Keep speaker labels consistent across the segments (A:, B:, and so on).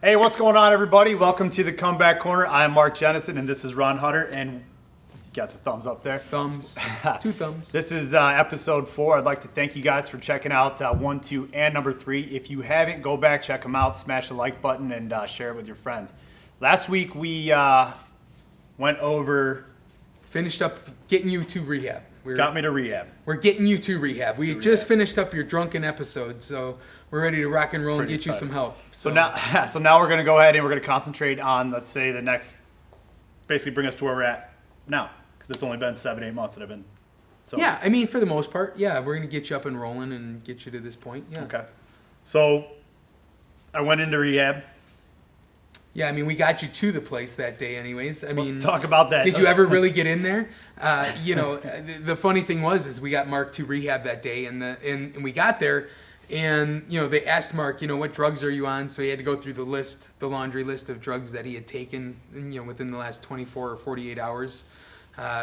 A: Hey, what's going on, everybody? Welcome to the Comeback Corner. I'm Mark Jennison, and this is Ron Hutter, and you got some thumbs up there.
B: Thumbs. 2 thumbs.
A: This is episode 4. I'd like to thank you guys for checking out 1, 2, and number 3. If you haven't, go back, check them out, smash the like button, and share it with your friends. Last week, we went over...
B: Finished up getting you to rehab.
A: Got me to rehab.
B: We're getting you to rehab. We just finished up your drunken episode, so we're ready to rock and roll and get you some help.
A: So now we're going to go ahead and we're going to concentrate on, let's say, the next, basically bring us to where we're at now, because it's only been 7-8 months that I've been sober.
B: Yeah, I mean, for the most part, yeah, we're going to get you up and rolling and get you to this point, yeah.
A: Okay. So I went into rehab.
B: Yeah, I mean, we got you to the place that day anyways.
A: Let's talk about that.
B: Did you ever really get in there? The funny thing was we got Mark to rehab that day, and we got there, and, they asked Mark, what drugs are you on? So he had to go through the laundry list of drugs that he had taken, within the last 24 or 48 hours,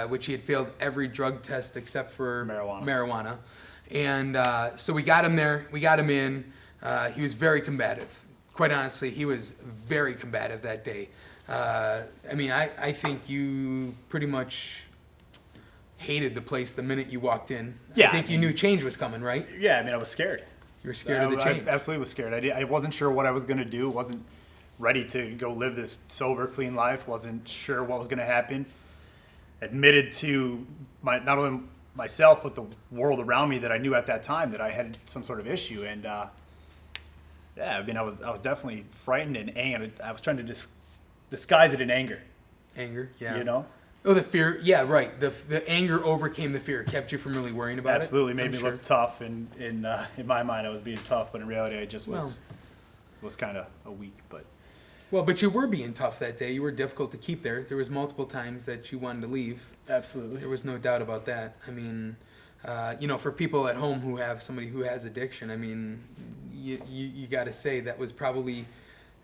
B: which he had failed every drug test except for marijuana. And so we got him there. We got him in. He was very combative. Quite honestly, he was very combative that day. I think you pretty much hated the place the minute you walked in. Yeah. I think you knew change was coming, right?
A: Yeah, I was scared.
B: You were scared of the change.
A: I absolutely was scared. I wasn't sure what I was going to do. Wasn't ready to go live this sober, clean life. Wasn't sure what was going to happen. Admitted to not only myself, but the world around me that I knew at that time that I had some sort of issue. And I was definitely frightened and angry. I was trying to disguise it in anger.
B: Anger, yeah.
A: Oh,
B: the fear, yeah, right. The anger overcame the fear. It kept you from really worrying about
A: Absolutely made me look tough. And in my mind, I was being tough, but in reality, I just was kind of a weak.
B: But you were being tough that day. You were difficult to keep there. There was multiple times that you wanted to leave.
A: Absolutely.
B: There was no doubt about that. I mean, for people at home who have somebody who has addiction, I mean, you got to say that was probably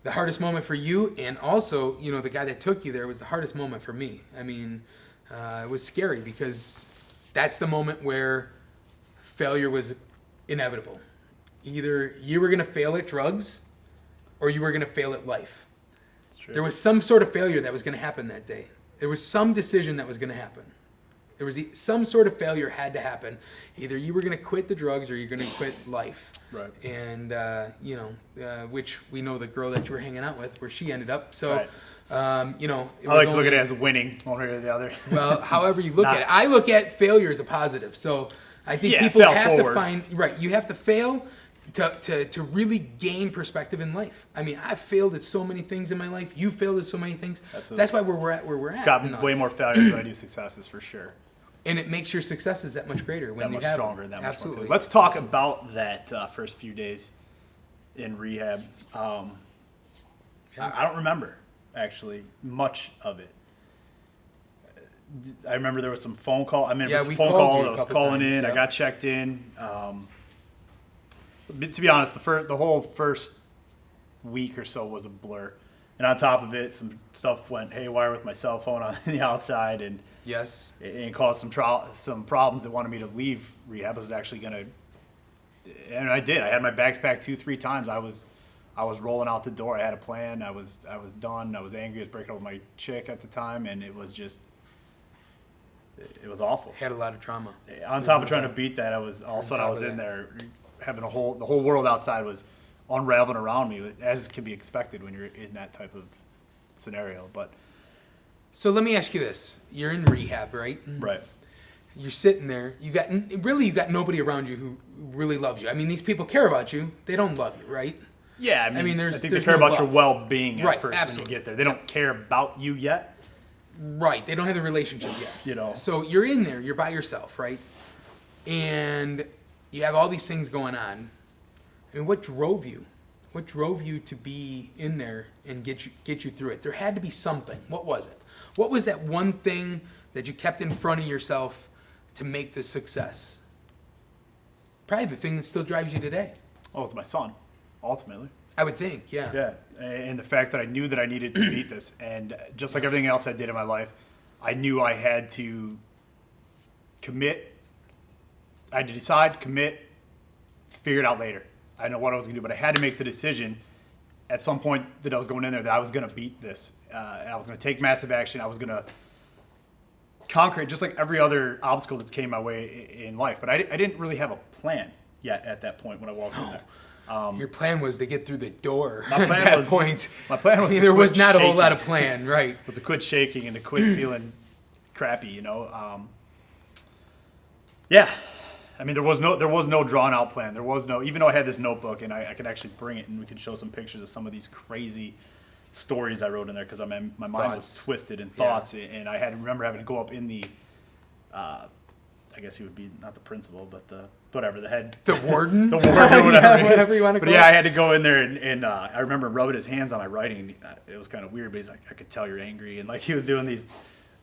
B: the hardest moment for you, and also, the guy that took you there was the hardest moment for me. I mean, it was scary because that's the moment where failure was inevitable. Either you were going to fail at drugs or you were going to fail at life.
A: That's true.
B: There was some sort of failure that was going to happen that day. There was some decision that was going to happen. There was some sort of failure had to happen. Either you were going to quit the drugs or you're going to quit life.
A: Right.
B: And, which we know the girl that you were hanging out with, where she ended up. So,
A: right.
B: I
A: like to look at it as winning, one way or the other.
B: Well, however you look at it. I look at failure as a positive. So I think people have to find, right, you have to fail to really gain perspective in life. I mean, I've failed at so many things in my life. You failed at so many things.
A: Absolutely.
B: That's why we're at where we're at.
A: Got way more failures than I do successes, for sure.
B: And it makes your successes that much greater when you have
A: stronger, that much
B: Absolutely.
A: Let's talk about that first few days in rehab. I don't remember, actually, much of it. I remember there was some phone call. I mean, it was a phone call. I was calling in. I got checked in. To be honest, the whole first week or so was a blur. And on top of it, some stuff went haywire with my cell phone on the outside, and it caused some problems that wanted me to leave rehab. I was actually gonna, and I did. I had my bags packed 2-3 times. I was rolling out the door. I had a plan. I was done. I was angry. I was breaking up with my chick at the time, and it was awful.
B: Had a lot of trauma.
A: On top of trying to beat that, I was in there having the whole world outside was unraveling around me, as can be expected when you're in that type of scenario. But
B: so let me ask you this: you're in rehab, right?
A: Right.
B: You're sitting there. You got nobody around you who really loves you. I mean, these people care about you. They don't love you, right?
A: Yeah, I think they care about your well-being at first when you get there. They don't care about you yet.
B: Right. They don't have the relationship yet. So you're in there. You're by yourself, right? And you have all these things going on. I mean, what drove you? What drove you to be in there and get you through it? There had to be something. What was it? What was that one thing that you kept in front of yourself to make this success? Probably the thing that still drives you today.
A: Oh, it's my son, ultimately.
B: I would think, yeah.
A: Yeah, and the fact that I knew that I needed to beat this, and just like everything else I did in my life, I knew I had to commit. I had to decide, commit, figure it out later. I know what I was going to do, but I had to make the decision at some point that I was going in there that I was going to beat this, and I was going to take massive action. I was going to conquer it just like every other obstacle that's came my way in life. But I didn't really have a plan yet at that point when I walked in there.
B: Your plan was to get through the door
A: My plan
B: at that
A: was,
B: point.
A: My plan was
B: There was not a whole lot of plan, right?
A: It was to quit shaking and to quit feeling crappy, Yeah. I mean, there was no drawn out plan. There was no, even though I had this notebook and I could actually bring it and we could show some pictures of some of these crazy stories I wrote in there because my mind was twisted in thoughts, and I remember having to go up in the, I guess he would be not the principal, but the head,
B: the warden,
A: the warden,
B: whatever you want to call it.
A: But yeah, I had to go in there and I remember rubbing his hands on my writing. It was kind of weird, but he's like, I could tell you're angry, and like he was doing these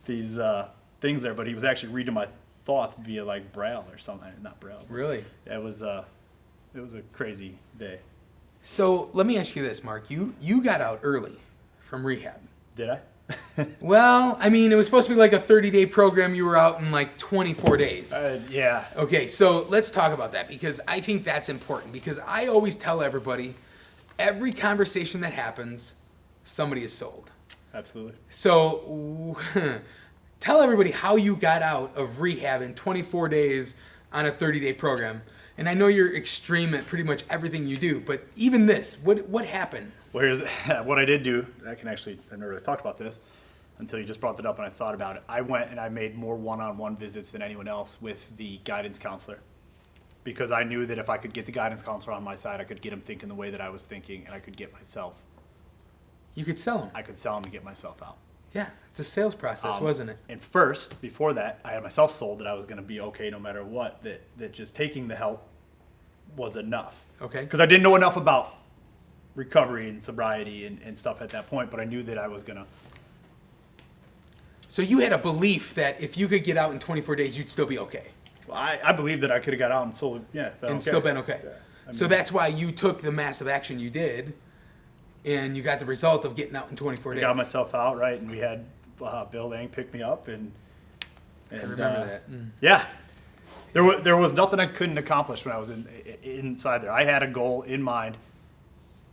A: things there, but he was actually reading my thoughts via like Braille or something, not Braille.
B: Really?
A: It was a crazy day.
B: So let me ask you this, Mark. You got out early from rehab.
A: Did I?
B: Well, I mean, it was supposed to be like a 30-day program. You were out in like 24 days.
A: Yeah.
B: Okay, so let's talk about that because I think that's important because I always tell everybody, every conversation that happens, somebody is sold.
A: Absolutely.
B: So tell everybody how you got out of rehab in 24 days on a 30-day program. And I know you're extreme at pretty much everything you do, but even this, what happened?
A: Well, here's what I did do. I never really talked about this until you just brought that up and I thought about it. I went and I made more one-on-one visits than anyone else with the guidance counselor because I knew that if I could get the guidance counselor on my side, I could get him thinking the way that I was thinking, and I could get myself.
B: You could sell them.
A: I could sell him to get myself out.
B: Yeah, it's a sales process, wasn't it?
A: And first, before that, I had myself sold that I was going to be okay no matter what, that just taking the help was enough.
B: Okay.
A: Because I didn't know enough about recovery and sobriety and stuff at that point, but I knew that I was going to.
B: So you had a belief that if you could get out in 24 days, you'd still be okay.
A: Well, I believe that I could have got out and still
B: been okay. Yeah. So that's why you took the massive action you did, and you got the result of getting out in 24 days.
A: I got myself out, right, and we had Bill Lang pick me up, and
B: I remember that.
A: Yeah. There was nothing I couldn't accomplish when I was inside there. I had a goal in mind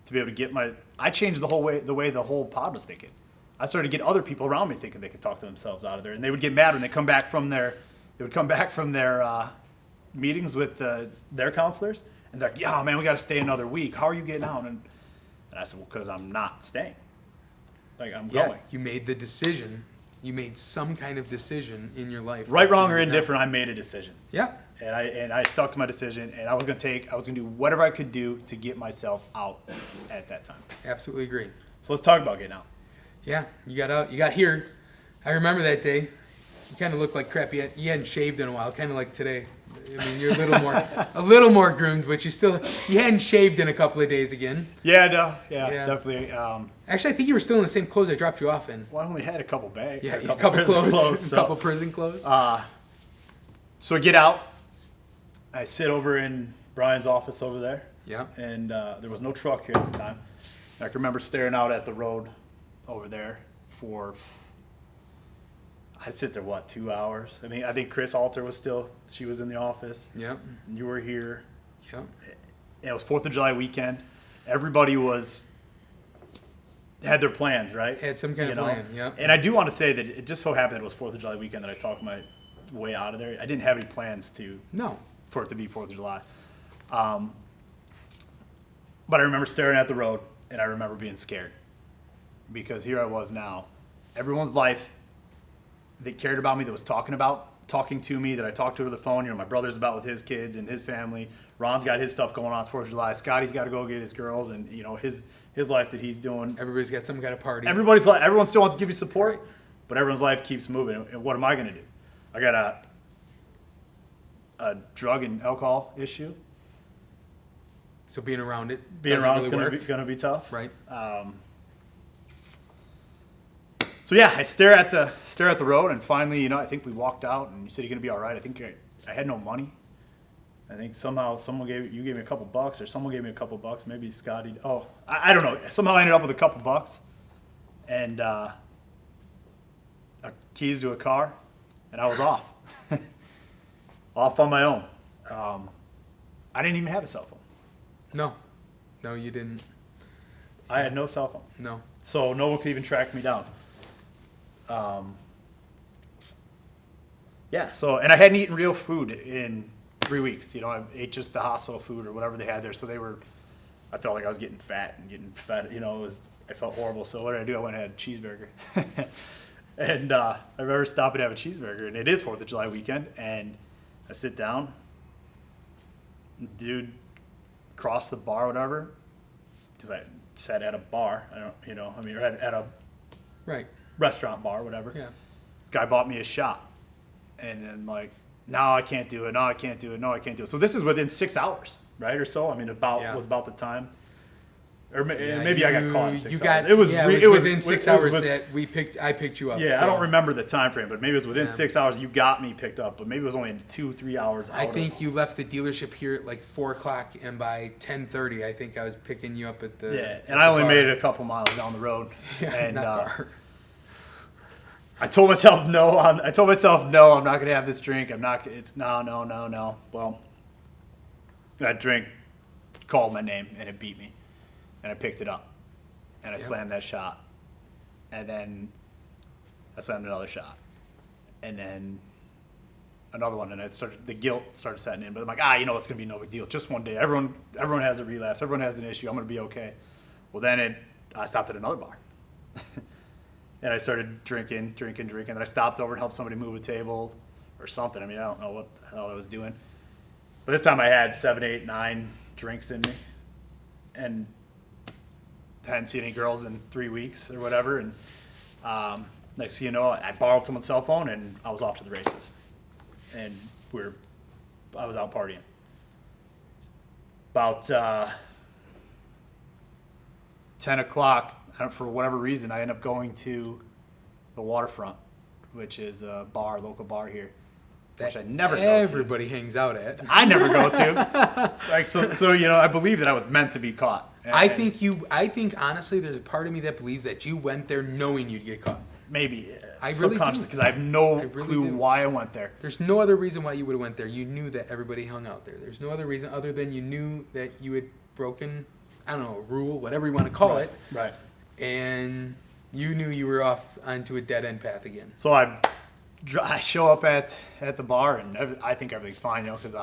A: to be able to get I changed the way the whole pod was thinking. I started to get other people around me thinking they could talk themselves out of there, and they would get mad when they come back from their meetings with their counselors, and they're like, "Yeah, man, we got to stay another week. How are you getting out?" And I said, "Well, because I'm not staying. Like I'm going."
B: You made the decision. You made some kind of decision in your life.
A: Right, wrong, or indifferent, I made a decision.
B: Yeah.
A: And I stuck to my decision, and I was going to do whatever I could do to get myself out at that time.
B: Absolutely agree.
A: So let's talk about getting out.
B: Yeah, you got out. You got here. I remember that day. You kind of looked like crap. You hadn't shaved in a while, kind of like today. I mean, you're a little more groomed, but you hadn't shaved in a couple of days again.
A: Yeah, definitely.
B: Actually, I think you were still in the same clothes I dropped you off in.
A: Well, I only had a couple bags.
B: Yeah, a couple clothes, a couple prison clothes.
A: So I get out. I sit over in Brian's office over there.
B: Yeah.
A: And there was no truck here at the time. I can remember staring out at the road over there for, I'd sit there, 2 hours? I think Chris Alter she was in the office.
B: Yep.
A: And you were here.
B: Yep.
A: And it was 4th of July weekend. Everybody had their plans, right?
B: Had some kind of plan, yep.
A: And I do want to say that it just so happened it was 4th of July weekend that I talked my way out of there. I didn't have any plans for it to be 4th of July. But I remember staring at the road, and I remember being scared. Because here I was now. Everyone's life that cared about me, that was talking to me, that I talked to over the phone. My brother's about with his kids and his family. Ron's got his stuff going on. It's 4th of July. Scotty's got to go get his girls and, his life that he's doing.
B: Everybody's got some kind of party.
A: Everyone still wants to give you support, but everyone's life keeps moving. And what am I going to do? I got a drug and alcohol issue.
B: So being around it,
A: is going to be tough,
B: right?
A: So yeah, I stare at the road, and finally, I think we walked out, and you said you're gonna be all right. I think I had no money. I think somehow you gave me a couple bucks, or someone gave me a couple bucks. Maybe Scotty. Oh, I don't know. Somehow I ended up with a couple bucks, and keys to a car, and I was off, off on my own. I didn't even have a cell phone.
B: No, you didn't.
A: I had no cell phone.
B: No.
A: So no one could even track me down. Yeah, so, and I hadn't eaten real food in 3 weeks. You know, I ate just the hospital food or whatever they had there. So I felt like I was getting fat and getting fat. You know, I felt horrible. So what did I do? I went and had a cheeseburger. And I remember stopping to have a cheeseburger. And it is 4th of July weekend. And I sit down. Dude crossed the bar or whatever. Because I sat at a bar. Or at a
B: Right.
A: restaurant bar, whatever.
B: Yeah.
A: Guy bought me a shot. And I'm like, no, I can't do it. No, I can't do it. No, I can't do it. So this is within 6 hours, right? Or so. I mean, was about the time. Or maybe I got caught in 6 hours.
B: It was within 6 hours that I picked you up.
A: Yeah,
B: so.
A: I don't remember the time frame, but maybe it was within 6 hours you got me picked up. But maybe it was only 2-3 hours out.
B: I think you left the dealership here at like 4 o'clock, and by 10:30, I think I was picking you up at the.
A: Yeah, and I only made it a couple miles down the road.
B: Yeah,
A: and
B: not far.
A: I told myself no. I'm not gonna have this drink. It's no. Well, that drink called my name and it beat me, and I picked it up, and I slammed that shot, and then I slammed another shot, and then another one, and the guilt started setting in. But I'm like, it's gonna be no big deal. Just one day. Everyone has a relapse. Everyone has an issue. I'm gonna be okay. Well, then I stopped at another bar. And I started drinking. And I stopped over and helped somebody move a table or something. I mean, I don't know what the hell I was doing. But this time I had 7, 8, 9 drinks in me. And hadn't seen any girls in 3 weeks or whatever. And next thing you know, I borrowed someone's cell phone and I was off to the races. And I was out partying. About 10 o'clock, for whatever reason, I end up going to the Waterfront, which is a local bar here, which I never go to.
B: Everybody hangs out at.
A: I never go to. So I believe that I was meant to be caught.
B: I think honestly, there's a part of me that believes that you went there knowing you'd get caught.
A: Maybe.
B: I really do.
A: Because I have no clue why I went there.
B: There's no other reason why you would have went there. You knew that everybody hung out there. There's no other reason other than you knew that you had broken, I don't know, a rule, whatever you want to call it.
A: Right. And
B: you knew you were off onto a dead-end path again.
A: So I show up at the bar, and I think everything's fine, because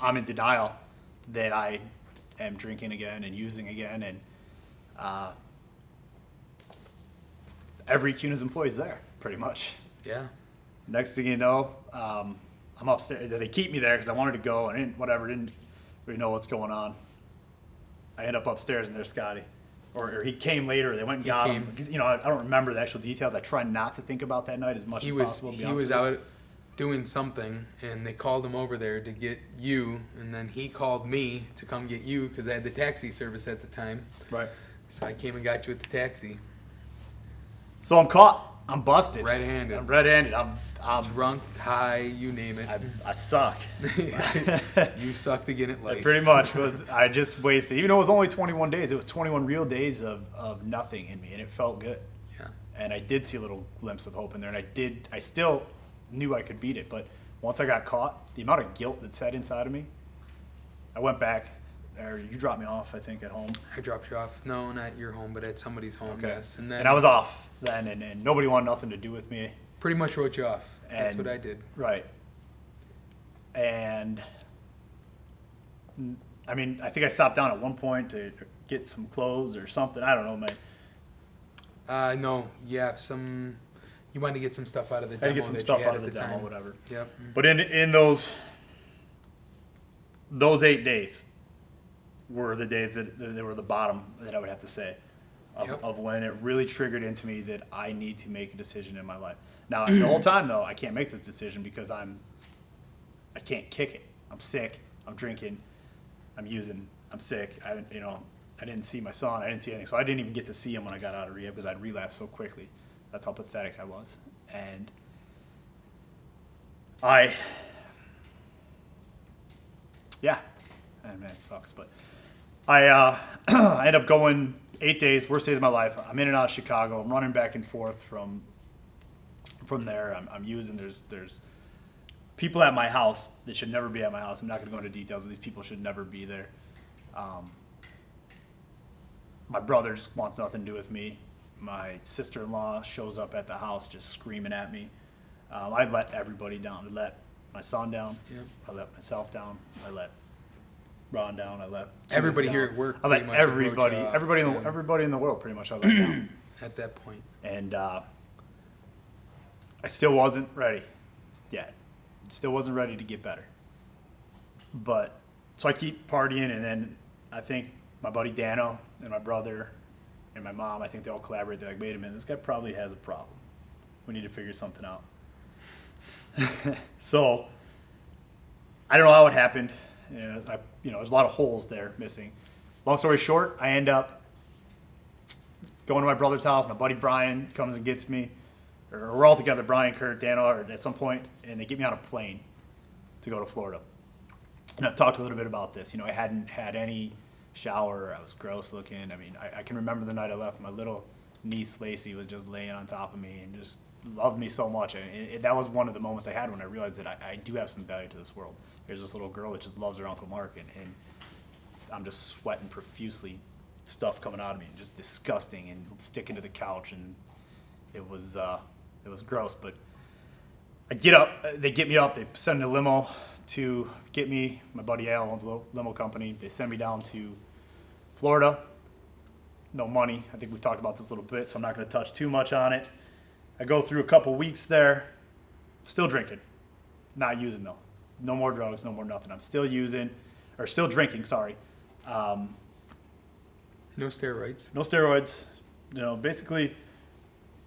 A: I'm in denial that I am drinking again and using again, and every CUNA's employee's there, pretty much.
B: Yeah.
A: Next thing you know, I'm upstairs. They keep me there because I wanted to go, and didn't really know what's going on. I end up upstairs, and there's Scotty. Or he came later. They went and got him. Because, I don't remember the actual details. I try not to think about that night as much as possible.
B: He was out doing something, and they called him over there to get you, and then he called me to come get you because I had the taxi service at the time.
A: Right.
B: So I came and got you at the taxi.
A: So I'm caught. I'm busted.
B: Red-handed.
A: I'm red-handed. I'm
B: drunk, high, you name it.
A: I suck.
B: You sucked again at life.
A: It pretty much was. I just wasted. Even though it was only 21 days, it was 21 real days of nothing in me, and it felt good.
B: Yeah.
A: And I did see a little glimpse of hope in there, and I still knew I could beat it. But once I got caught, the amount of guilt that sat inside of me, I went back. Or you dropped me off, I think, at home.
B: I dropped you off. No, not your home, but at somebody's home,
A: okay.
B: Yes.
A: And I was off then, and nobody wanted nothing to do with me.
B: Pretty much wrote you off. That's what I did.
A: Right. And, I mean, I think I stopped down at one point to get some clothes or something. I don't know, man.
B: No, yeah, you wanted to get some stuff out of the demo.
A: I had to get some stuff out of the demo, whatever.
B: Yep.
A: But in those 8 days were the days that they were the bottom, that I would have to say, of when it really triggered into me that I need to make a decision in my life. Now, the whole time, though, I can't make this decision because I can't kick it. I'm sick. I'm drinking. I'm using. I'm sick. I didn't see my son. I didn't see anything. So I didn't even get to see him when I got out of rehab because I'd relapsed so quickly. That's how pathetic I was. And yeah, and man, it sucks. But I end up going 8 days, worst days of my life. I'm in and out of Chicago. I'm running back and forth from there. I'm using. There's people at my house that should never be at my house. I'm not going to go into details, but these people should never be there. My brother just wants nothing to do with me. My sister-in-law shows up at the house just screaming at me. I let everybody down. I let my son down.
B: Yep.
A: I let myself down. I let Ron down. I let
B: everybody
A: down.
B: here at work.
A: I let
B: pretty much
A: everybody,
B: wrote you off.
A: everybody in the world pretty much I let down.
B: At that point.
A: And I still wasn't ready yet. Still wasn't ready to get better. But so I keep partying, and then I think my buddy Dano and my brother and my mom, I think they all collaborate. They're like, wait a minute, this guy probably has a problem. We need to figure something out. So I don't know how it happened. There's a lot of holes there missing. Long story short, I end up going to my brother's house. My buddy Brian comes and gets me. Or we're all together, Brian, Kurt, Dano, at some point, and they get me on a plane to go to Florida. And I've talked a little bit about this. I hadn't had any shower. I was gross looking. I mean, I can remember the night I left. My little niece, Lacey, was just laying on top of me and just loved me so much. And that was one of the moments I had when I realized that I do have some value to this world. There's this little girl that just loves her Uncle Mark, and I'm just sweating profusely, stuff coming out of me, and just disgusting, and sticking to the couch, and it was gross. But I get up, they get me up, they send a limo to get me. My buddy Al owns a limo company. They send me down to Florida. No money. I think we've talked about this a little bit, so I'm not going to touch too much on it. I go through a couple weeks there, still drinking, not using though. No more drugs, no more nothing. I'm still drinking, sorry.
B: No steroids.
A: No steroids. Basically,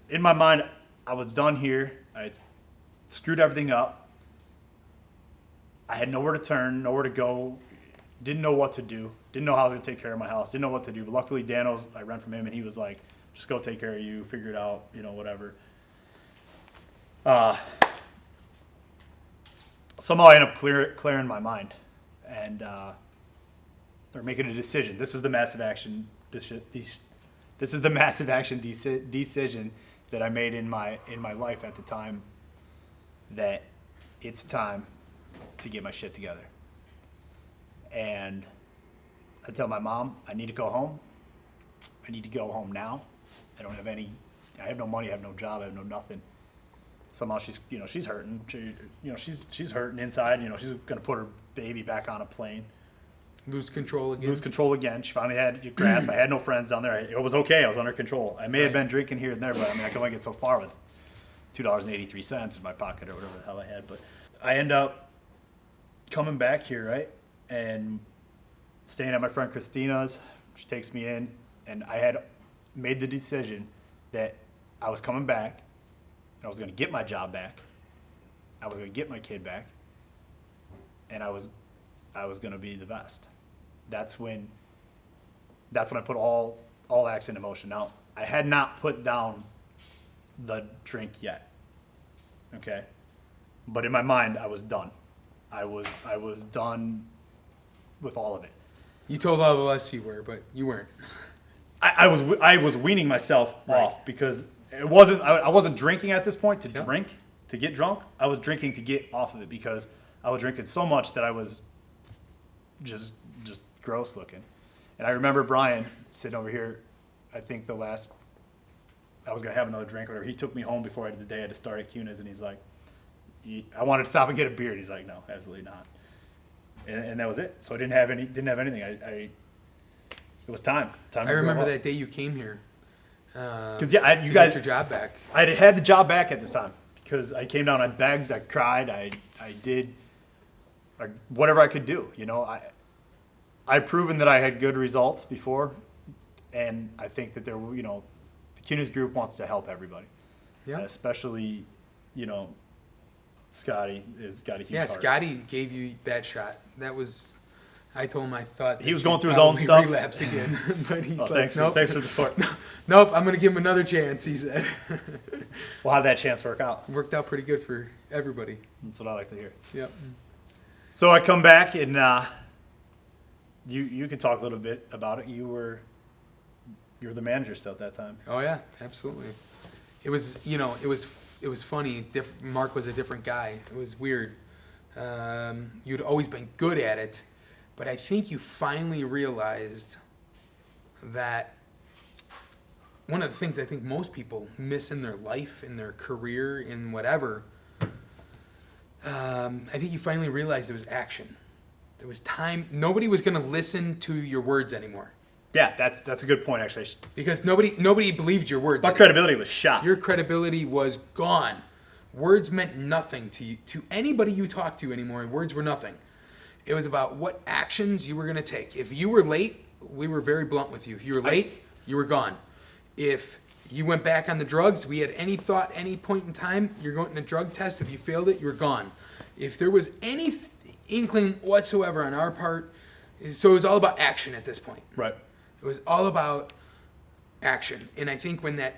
A: in my mind, I was done here. I screwed everything up. I had nowhere to turn, nowhere to go. Didn't know what to do. Didn't know how I was going to take care of my house. Didn't know what to do. But luckily, I rent from him, and he was like, just go take care of you, figure it out, whatever. Somehow I end up clearing my mind and or making a decision. This is the massive action. This is the massive action decision that I made in my life at the time. That it's time to get my shit together. And I tell my mom, I need to go home. I need to go home now. I have no money, I have no job, I have no nothing. Somehow she's hurting. She's hurting inside. She's going to put her baby back on a plane.
B: Lose control again. She finally had a grasp. I had no friends down there. It was okay. I was under control. I may have been drinking here and there, but I can only get so far with $2.83 in my pocket or whatever the hell I had. But I end up coming back here, right? And staying at my friend Christina's. She takes me in, and I had made the decision that I was coming back, and I was going to get my job back. I was going to get my kid back, and I was going to be the best. That's when I put all acts into motion. Now, I had not put down the drink yet, okay? But in my mind, I was done. I was done with all of it. You told all of us you were, but you weren't.
A: I was weaning myself off because I wasn't drinking at this point to drink, to get drunk. I was drinking to get off of it because I was drinking so much that I was just gross looking. And I remember Brian sitting over here, I think I was going to have another drink or whatever. He took me home before the day I had to start at CUNA's, and he's like, I wanted to stop and get a beer. And he's like, no, absolutely not. And that was it. So I didn't have anything. It was time.
B: I remember that day you came here.
A: Because you guys
B: get your job back.
A: I had the job back at this time because I came down, I begged, I cried, I did whatever I could do. I'd proven that I had good results before, and I think that the CUNA's group wants to help everybody. Yeah. Especially, Scotty has got a huge heart.
B: Scotty gave you that shot. That was, I told him I thought
A: he was going through his own stuff.
B: Relapse again, but he's
A: nope. Thanks for the support.
B: Nope, I'm going to give him another chance. He said.
A: Well, how'd that chance work out?
B: Worked out pretty good for everybody.
A: That's what I like to hear.
B: Yep.
A: So I come back and you can talk a little bit about it. You were the manager still at that time.
B: Oh yeah, absolutely. It was it was funny. Mark was a different guy. It was weird. You'd always been good at it, but I think you finally realized that one of the things I think most people miss in their life, in their career, in whatever, I think you finally realized it was action. There was time. Nobody was going to listen to your words anymore.
A: Yeah, that's a good point, actually.
B: Because nobody believed your words.
A: My credibility was shot.
B: Your credibility was gone. Words meant nothing to you, to anybody you talked to anymore. Words were nothing. It was about what actions you were going to take. If you were late, we were very blunt with you. If you were late, you were gone. If you went back on the drugs, we had any thought, any point in time, you're going to a drug test. If you failed it, you were gone. If there was any inkling whatsoever on our part, so it was all about action at this point.
A: Right.
B: It was all about action. And I think when that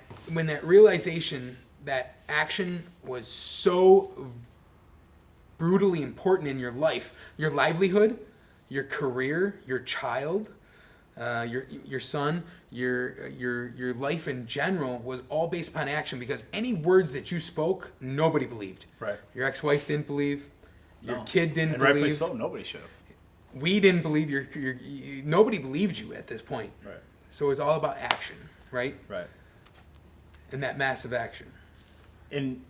B: realization that action was so brutally important in your life, your livelihood, your career, your child, your son, your life in general was all based upon action, because any words that you spoke, nobody believed.
A: Right.
B: Your ex-wife didn't believe. Your kid didn't
A: and
B: believe.
A: rightfully so. Nobody should have.
B: We didn't believe nobody believed you at this point.
A: Right.
B: So it was all about action, right?
A: Right.
B: And that massive action.
A: And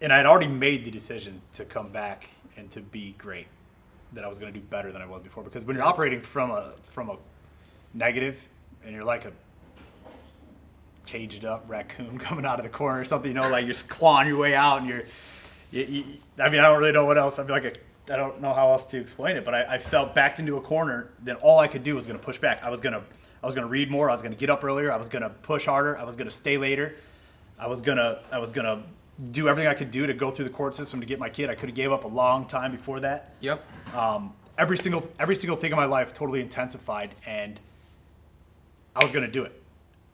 A: I'd already made the decision to come back and to be great, that I was going to do better than I was before. Because when you're operating from a negative, and you're like a caged up raccoon coming out of the corner or something, like you're just clawing your way out, and I mean, I don't really know what else. I feel like I don't know how else to explain it, but I felt backed into a corner. Then all I could do was going to push back. I was going to read more. I was going to get up earlier. I was going to push harder. I was going to stay later. I was going to do everything I could do to go through the court system to get my kid. I could have gave up a long time before that.
B: Yep.
A: Every single thing in my life totally intensified, and I was going to do it.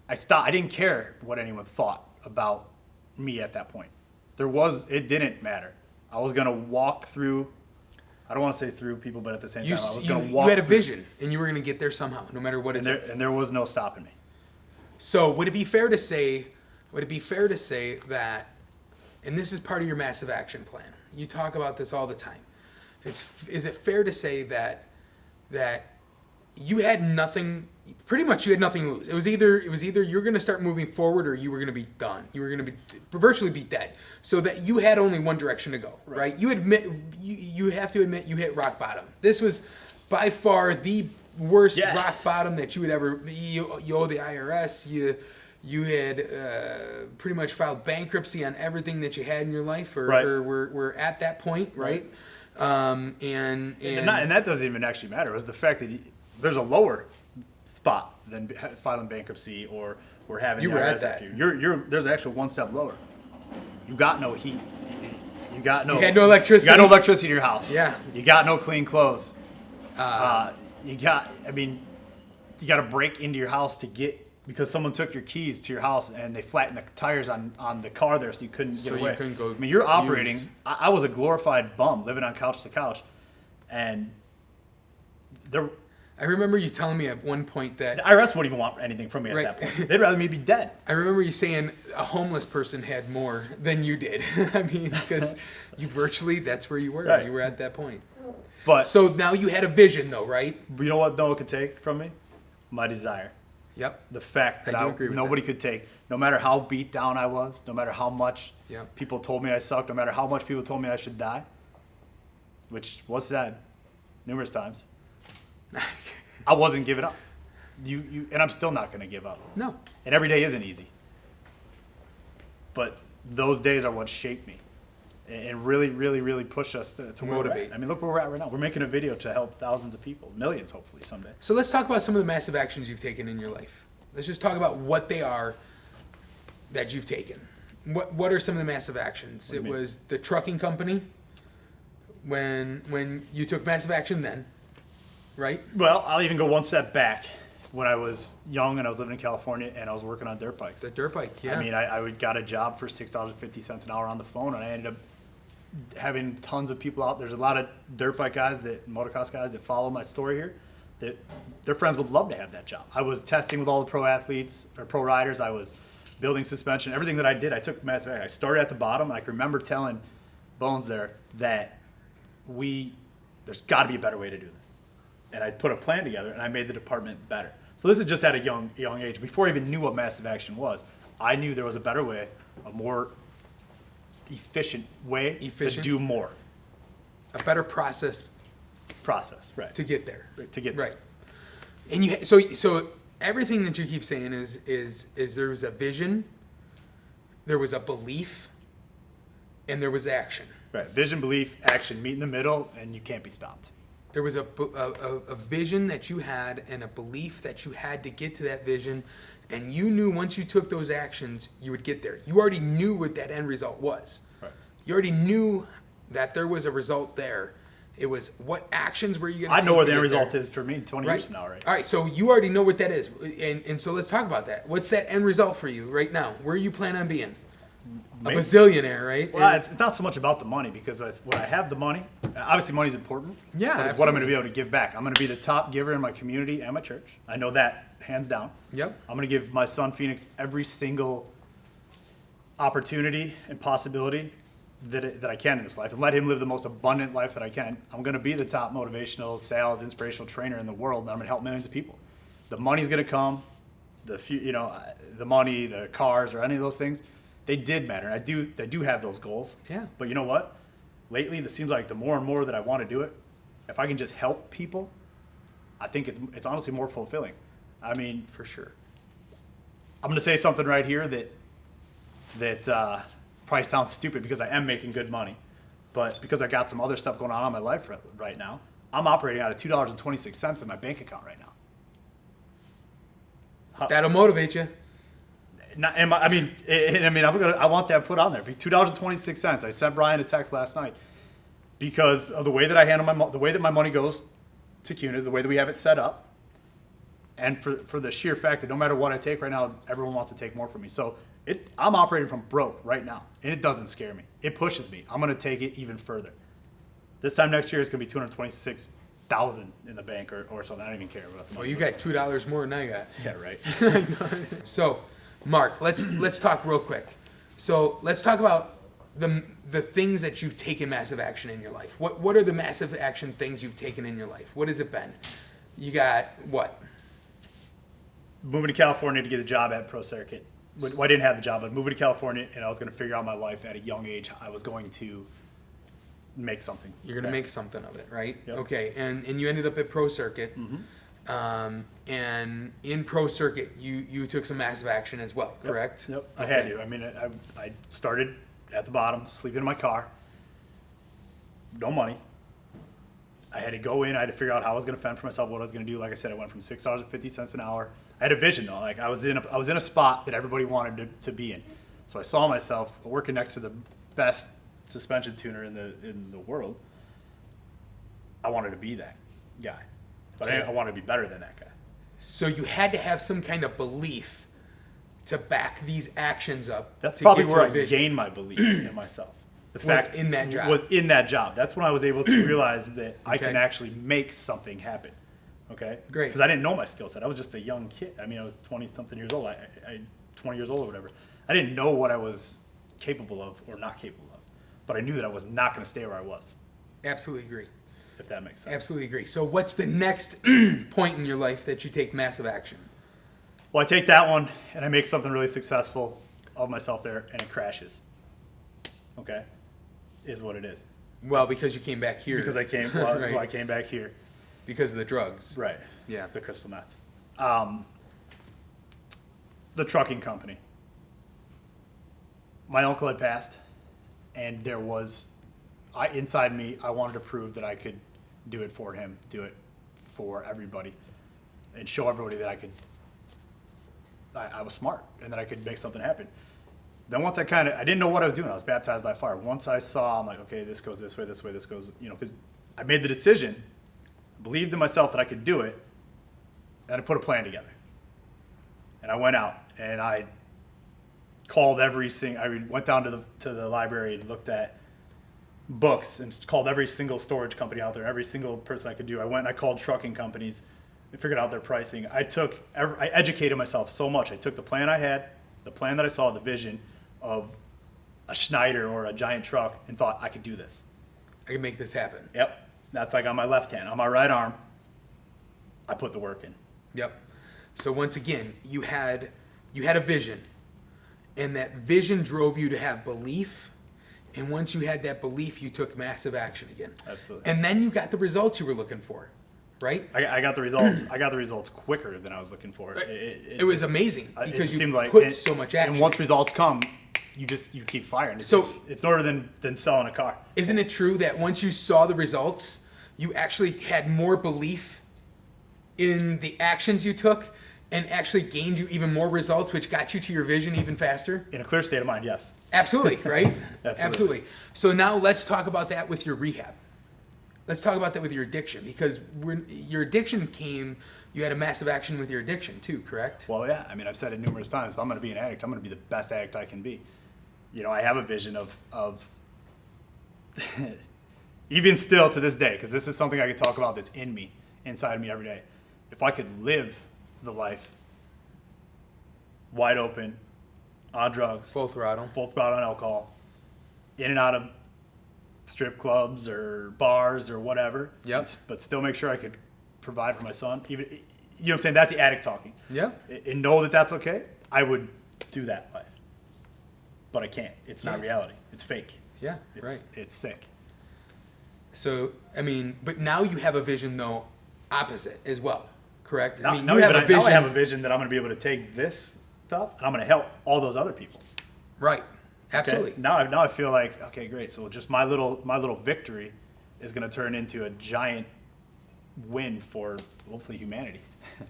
A: I didn't care what anyone thought about me at that point. It didn't matter. I was going to walk through, I don't want to say through people, but at the same time, I was going to walk.
B: You had a vision, and you were going to get there somehow, no matter what it took.
A: And there was no stopping me.
B: So would it be fair to say that, and this is part of your massive action plan, you talk about this all the time, is it fair to say that you had nothing, pretty much you had nothing to lose? It was either you're going to start moving forward, or you were going to be done. You were going to be virtually be dead. So that you had only one direction to go, right? You have to admit you hit rock bottom. This was by far the worst rock bottom that you would ever. You owe the IRS. You had pretty much filed bankruptcy on everything that you had in your life, or were at that point, right? And
A: that doesn't even actually matter. It was the fact that there's a lower spot than filing bankruptcy or having
B: you
A: the
B: were
A: IRS
B: at that.
A: after you. There's actually one step lower. You got no heat. You had no electricity. You got no electricity in your house.
B: Yeah.
A: You got no clean clothes. You got to break into your house because someone took your keys to your house and they flattened the tires on the car there, so you couldn't get away.
B: You couldn't go.
A: I mean, you're operating. I was a glorified bum living on couch to couch, and there.
B: I remember you telling me at one point that
A: the IRS wouldn't even want anything from me at that point. They'd rather me be dead.
B: I remember you saying a homeless person had more than you did. I mean, because you virtually, that's where you were. Right. You were at that point.
A: But
B: so now you had a vision, though, right?
A: You know what no one could take from me? My desire.
B: Yep.
A: The fact that nobody could take, no matter how beat down I was, no matter how much people told me I sucked, no matter how much people told me I should die, which was said numerous times. I wasn't giving up. And I'm still not going to give up.
B: No.
A: And every day isn't easy. But those days are what shaped me and really, really, really pushed us to motivate. I mean, look where we're at right now. We're making a video to help thousands of people, millions hopefully someday.
B: So let's talk about some of the massive actions you've taken in your life. Let's just talk about what they are that you've taken. What are some of the massive actions? It was the trucking company when you took massive action then. Right?
A: Well, I'll even go one step back. When I was young and I was living in California and I was working on dirt bikes.
B: The dirt bike, yeah.
A: I mean, I got a job for $6.50 an hour on the phone, and I ended up having tons of people out. There's a lot of dirt bike guys, motocross guys that follow my story here, that their friends would love to have that job. I was testing with all the pro athletes or pro riders. I was building suspension. Everything that I did, I took massive action. I started at the bottom, and I can remember telling Bones there that there's got to be a better way to do this. And I put a plan together, and I made the department better. So this is just at a young age. Before I even knew what massive action was, I knew there was a better way, a more efficient way to do more.
B: A better process,
A: right?
B: To get there.
A: To get there.
B: Right. And so everything that you keep saying is there was a vision, there was a belief, and there was action.
A: Right. Vision, belief, action meet in the middle, and you can't be stopped.
B: There was a vision that you had and a belief that you had to get to that vision, and you knew once you took those actions, you would get there. You already knew what that end result was.
A: Right.
B: You already knew that there was a result there. It was what actions were you going to take?
A: I know where the end result is for me 20 years from now, right?
B: All right, so you already know what that is. And so let's talk about that. What's that end result for you right now? Where you plan on being? A bazillionaire, right?
A: Well, it's not so much about the money, because when I have the money, obviously money's important.
B: Yeah,
A: but it's what I'm going to be able to give back. I'm going to be the top giver in my community and my church. I know that, hands down.
B: Yep.
A: I'm going to give my son Phoenix every single opportunity and possibility that I can in this life, and let him live the most abundant life that I can. I'm going to be the top motivational, sales, inspirational trainer in the world, and I'm going to help millions of people. The money's going to come, the money, the cars, or any of those things. They did matter. I do have those goals.
B: Yeah.
A: But you know what? Lately, this seems like the more and more that I want to do it, if I can just help people, I think it's honestly more fulfilling. I mean,
B: for sure.
A: I'm going to say something right here that probably sounds stupid, because I am making good money, but because I got some other stuff going on in my life right now, I'm operating out of $2.26 in my bank account right now.
B: That'll motivate you.
A: I want that put on there. $2.26. I sent Brian a text last night because of the way that I handle the way that my money goes to CUNA, the way that we have it set up, and for the sheer fact that no matter what I take right now, everyone wants to take more from me. So I'm operating from broke right now, and it doesn't scare me. It pushes me. I'm going to take it even further. This time next year, it's going to be $226,000 in the bank or something. I don't even care about the money.
B: Oh, you got $2 more than I got.
A: Yeah, right.
B: So, Mark, let's talk real quick. So let's talk about the things that you've taken massive action in your life. What are the massive action things you've taken in your life? What has it been? You got what?
A: Moving to California to get a job at Pro Circuit. Well, I didn't have the job, but moving to California, and I was going to figure out my life at a young age. I was going to make something.
B: You're going to make something of it, right?
A: Yep.
B: Okay, and you ended up at Pro Circuit.
A: Mm-hmm.
B: And in Pro Circuit, you took some massive action as well, correct?
A: Yep. I had to. I mean, I started at the bottom, sleeping in my car, no money. I had to go in. I had to figure out how I was going to fend for myself, what I was going to do. Like I said, I went from $6.50 an hour. I had a vision though. Like I was in a spot that everybody wanted to be in. So I saw myself working next to the best suspension tuner in the world. I wanted to be that guy, but I wanted to be better than that guy.
B: So you had to have some kind of belief to back these actions up.
A: That's probably where I gained my belief in myself. The fact
B: in that job.
A: was in that job. That's when I was able to realize that I can actually make something happen. Okay?
B: Great.
A: Because I didn't know my skill set. I was just a young kid. I mean, I was 20-something years old. I 20 years old or whatever. I didn't know what I was capable of or not capable of. But I knew that I was not going to stay where I was.
B: Absolutely agree.
A: If that makes sense.
B: Absolutely agree. So what's the next point in your life that you take massive action?
A: Well, I take that one and I make something really successful of myself there, and it crashes. Okay? Is what it is.
B: Well, because you came back here.
A: Because I came. Well,
B: Right.
A: well, I came back here.
B: Because of the drugs.
A: Right.
B: Yeah.
A: The crystal meth. The trucking company. My uncle had passed, and there was, inside me, I wanted to prove that I could do it for him, do it for everybody, and show everybody that I was smart and that I could make something happen. Then once I didn't know what I was doing. I was baptized by fire. Once I saw, I'm like, okay, this goes this way, this goes, because I made the decision, believed in myself that I could do it, and I put a plan together. And I went out and I called I went down to the library and looked at books and called every single storage company out there, every single person I could do. I went and I called trucking companies and figured out their pricing. I educated myself so much. I took the plan I had, the plan that I saw, the vision of a Schneider or a giant truck, and thought I could do this.
B: I can make this happen.
A: Yep. That's like on my left hand. On my right arm, I put the work in.
B: Yep. So once again, you had a vision, and that vision drove you to have belief. And once you had that belief, you took massive action again.
A: Absolutely.
B: And then you got the results you were looking for, right?
A: I got the results. I got the results quicker than I was looking for.
B: It was
A: just
B: amazing
A: it
B: because
A: just
B: you
A: seemed like
B: put so much action.
A: And once results come, you keep firing. It's harder than selling a car.
B: Isn't it true that once you saw the results, you actually had more belief in the actions you took and actually gained you even more results, which got you to your vision even faster?
A: In a clear state of mind, yes.
B: Absolutely, right?
A: Absolutely.
B: So now let's talk about that with your rehab. Let's talk about that with your addiction, because your addiction you had a massive action with your addiction too, correct?
A: Well, yeah. I mean, I've said it numerous times. If I'm going to be an addict, I'm going to be the best addict I can be. I have a vision of even still to this day, because this is something I could talk about that's in me, inside of me every day. If I could live the life wide open, on drugs,
B: Full throttle
A: on alcohol, in and out of strip clubs or bars or whatever.
B: Yep.
A: But still make sure I could provide for my son. Even, you know what I'm saying? That's the addict talking.
B: Yep.
A: And know that that's okay. I would do that life. But I can't. It's not reality. It's fake.
B: Yeah, right.
A: It's sick.
B: So, I mean, but now you have a vision, though, opposite as well, correct?
A: Now,
B: I mean,
A: now
B: you have a vision.
A: I have a vision that I'm going to be able to take this stuff and I'm going to help all those other people.
B: Right. Absolutely.
A: Okay? Now I feel like, okay, great. So just my little victory is going to turn into a giant win for hopefully humanity.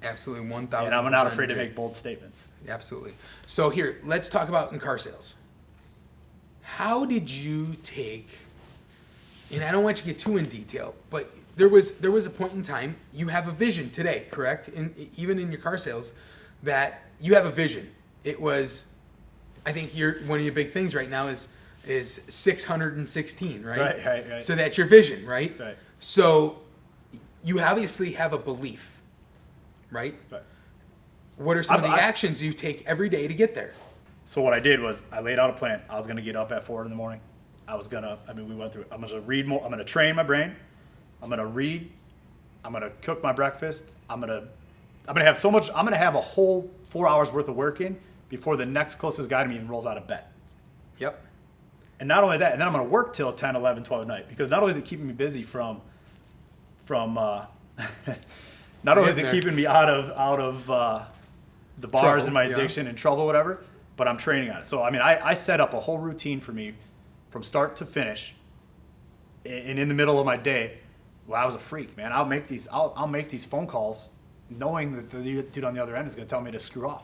B: Absolutely, 1,000%.
A: And I'm not afraid to make bold statements.
B: Absolutely. So here, let's talk about in car sales. How did you take, and I don't want you to get too in detail, but there was a point in time, you have a vision today, correct? Even in your car sales, that you have a vision. It was, I think one of your big things right now is 616, right?
A: Right.
B: So that's your vision, right?
A: Right.
B: So you obviously have a belief, right?
A: Right.
B: What are some of the actions you take every day to get there?
A: So what I did was I laid out a plan. I was going to get up at 4 in the morning. We went through it. I'm going to read more. I'm going to train my brain. I'm going to read. I'm going to cook my breakfast. I'm going to have so much. I'm going to have a whole 4 hours worth of work in before the next closest guy to me even rolls out of bed.
B: Yep.
A: And not only that, and then I'm going to work till 10, 11, 12 at night, because not only is it keeping me busy from not only is it keeping me out of the bars
B: Trouble,
A: and my
B: yeah.
A: addiction and trouble, whatever, but I'm training on it. So, I mean, I set up a whole routine for me from start to finish. And in the middle of my day, well, I was a freak, man. I'll make these phone calls knowing that the dude on the other end is going to tell me to screw off.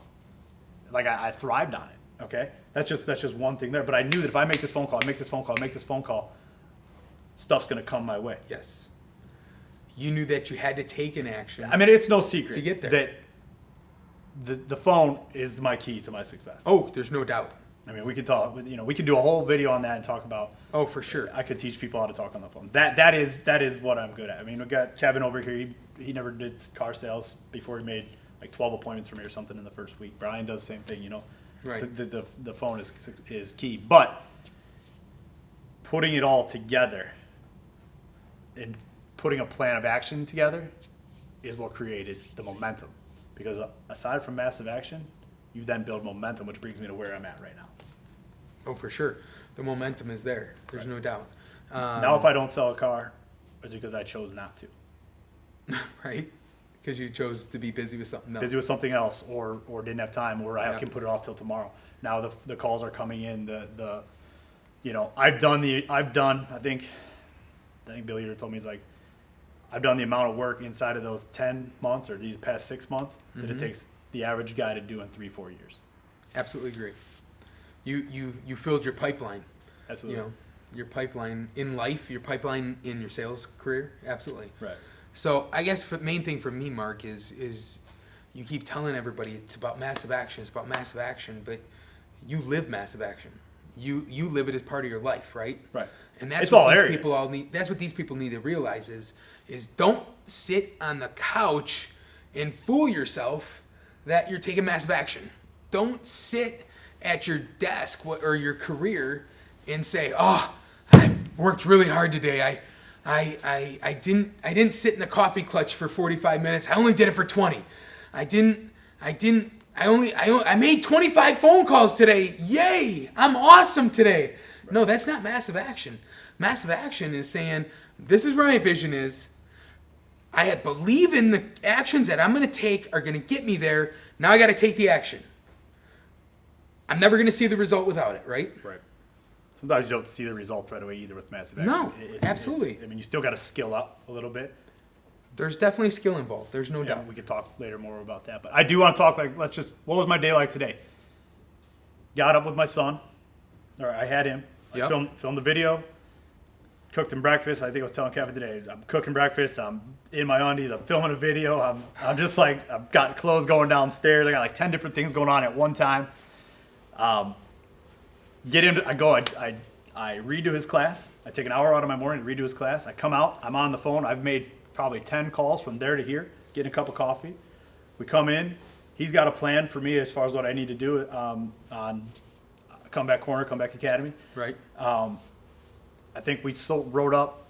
A: Like, I thrived on it, okay? That's just one thing there. But I knew that if I make this phone call, stuff's going to come my way.
B: Yes. You knew that you had to take an action.
A: I mean, it's no secret
B: to get there.
A: That the phone is my key to my success.
B: Oh, there's no doubt.
A: I mean, we could talk. We could do a whole video on that and talk about.
B: Oh, for sure.
A: I could teach people how to talk on the phone. That is what I'm good at. I mean, we got Kevin over here. He never did car sales before. He made like 12 appointments for me or something in the first week. Brian does the same thing.
B: Right.
A: The phone is key, but putting it all together and putting a plan of action together is what created the momentum. Because aside from massive action, you then build momentum, which brings me to where I'm at right now.
B: Oh, for sure. The momentum is there. There's no doubt.
A: Now, if I don't sell a car, it's because I chose not to.
B: Right? Because you chose to be busy with something else.
A: Busy with something else, or didn't have time, or I can put it off till tomorrow. Now the calls are coming in. I think Billy here told me, he's like, I've done the amount of work inside of those 10 months or these past 6 months that it takes the average guy to do in 3-4 years.
B: Absolutely agree. You filled your pipeline.
A: Absolutely.
B: Your pipeline in life, your pipeline in your sales career. Absolutely.
A: Right.
B: So I guess the main thing for me, Mark, is you keep telling everybody it's about massive action. It's about massive action, but you live massive action. You live it as part of your life, right?
A: Right.
B: And that's
A: It's
B: what
A: all
B: these
A: areas.
B: people all need. That's what these people need to realize is don't sit on the couch and fool yourself that you're taking massive action. Don't sit at your desk or your career and say, "Oh, I worked really hard today. I didn't sit in the coffee clutch for 45 minutes. I only did it for 20. I didn't I made 25 phone calls today. Yay! I'm awesome today. No, that's not massive action. Massive action is saying, this is where my vision is. I believe in the actions that I'm going to take are going to get me there. Now I got to take the action. I'm never going to see the result without it, right?
A: Right. Sometimes you don't see the result right away either with massive action.
B: No, absolutely.
A: You still got to skill up a little bit.
B: There's definitely skill involved. There's no doubt.
A: We could talk later more about that. But I do want to talk, what was my day like today? Got up with my son. Or I had him.
B: Yep.
A: I filmed the video. Cooked him breakfast. I think I was telling Kevin today, I'm cooking breakfast. I'm in my undies. I'm filming a video. I'm just like, I've got clothes going downstairs. I got like 10 different things going on at one time. Get him. I redo his class. I take an hour out of my morning to redo his class. I come out. I'm on the phone. I've made probably 10 calls from there to here, getting a cup of coffee. We come in. He's got a plan for me as far as what I need to do on Comeback Corner, Comeback Academy.
B: Right.
A: I think we wrote up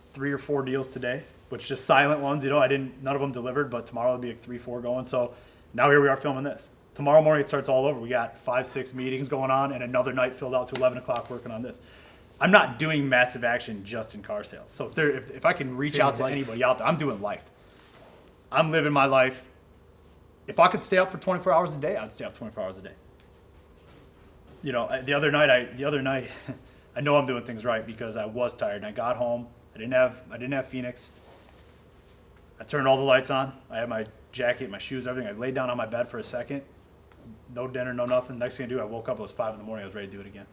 A: 3 or 4 deals today, which just silent ones. None of them delivered, but tomorrow there'll be like 3, 4 going. So now here we are filming this. Tomorrow morning it starts all over. We got 5, 6 meetings going on, and another night filled out to 11 o'clock working on this. I'm not doing massive action just in car sales. So if I can reach out to anybody out there, I'm doing life. I'm living my life. If I could stay up for 24 hours a day, I'd stay up 24 hours a day. The other night, I know I'm doing things right because I was tired and I got home. I didn't have Phoenix. I turned all the lights on. I had my jacket, my shoes, everything. I laid down on my bed for a second. No dinner, no nothing. Next thing I do, I woke up. It was 5 in the morning. I was ready to do it again.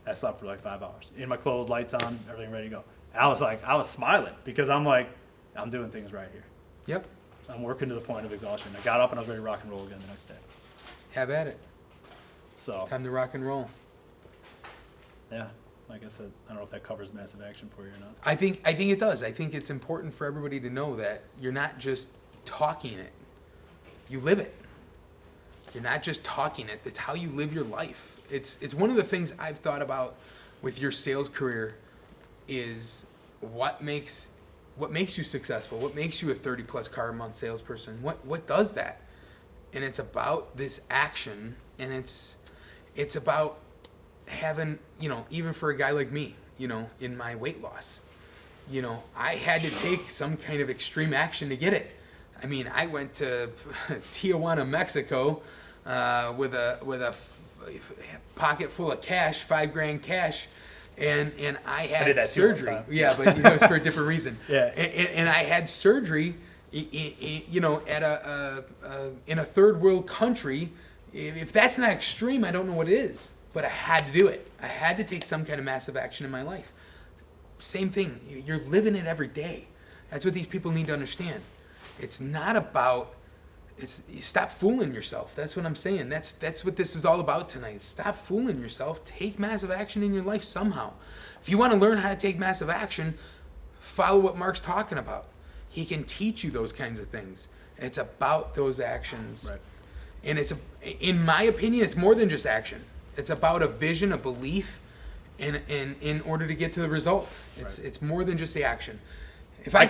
A: I slept for like 5 hours. In my clothes, lights on, everything ready to go. And I was smiling because I'm like, I'm doing things right here.
B: Yep.
A: I'm working to the point of exhaustion. I got up and I was ready to rock and roll again the next day.
B: Have at it.
A: So
B: time to rock and roll.
A: Yeah, like I said, I don't know if that covers massive action for you or not.
B: I think it does. I think it's important for everybody to know that you're not just talking it. You live it. You're not just talking it. It's how you live your life. It's one of the things I've thought about with your sales career is what makes you successful? What makes you a 30+ car a month salesperson? What does that? And it's about this action, and it's about having, even for a guy like me, in my weight loss, I had to take some kind of extreme action to get it. I mean, I went to Tijuana, Mexico, with a pocket full of cash, $5,000 cash, and I had surgery. Yeah, but it was for a different reason.
A: Yeah.
B: And I had surgery, at in a third world country. If that's not extreme, I don't know what is. But I had to do it. I had to take some kind of massive action in my life. Same thing. You're living it every day. That's what these people need to understand. It's not about. Stop fooling yourself. That's what I'm saying. That's what this is all about tonight. Stop fooling yourself. Take massive action in your life somehow. If you want to learn how to take massive action, follow what Mark's talking about. He can teach you those kinds of things. It's about those actions.
A: Right.
B: And in my opinion, it's more than just action. It's about a vision, a belief, and in order to get to the result. It's more than just the action. If I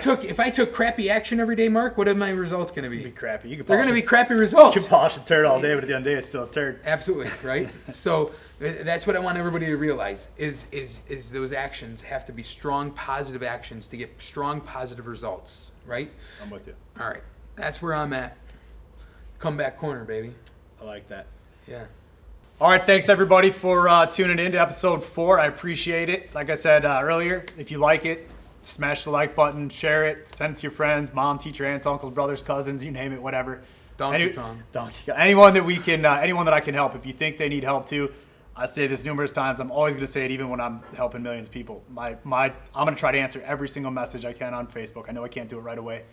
B: took crappy action every day, Mark, what are my results going to be?
A: Be crappy.
B: They're going to be crappy results.
A: You can polish a turd all day, but at the end of the day, it's still a turd.
B: Absolutely, right? So that's what I want everybody to realize is those actions have to be strong, positive actions to get strong, positive results, right?
A: I'm with you.
B: All right. That's where I'm at. Comeback corner, baby.
A: I like that.
B: Yeah.
A: All right, thanks everybody for tuning in to episode 4. I appreciate it. Like I said earlier, if you like it, smash the like button, share it, send it to your friends, mom, teacher, aunts, uncles, brothers, cousins, you name it, whatever.
B: Donkey Kong.
A: Anyone that I can help. If you think they need help too, I say this numerous times. I'm always going to say it even when I'm helping millions of people. I'm going to try to answer every single message I can on Facebook. I know I can't do it right away.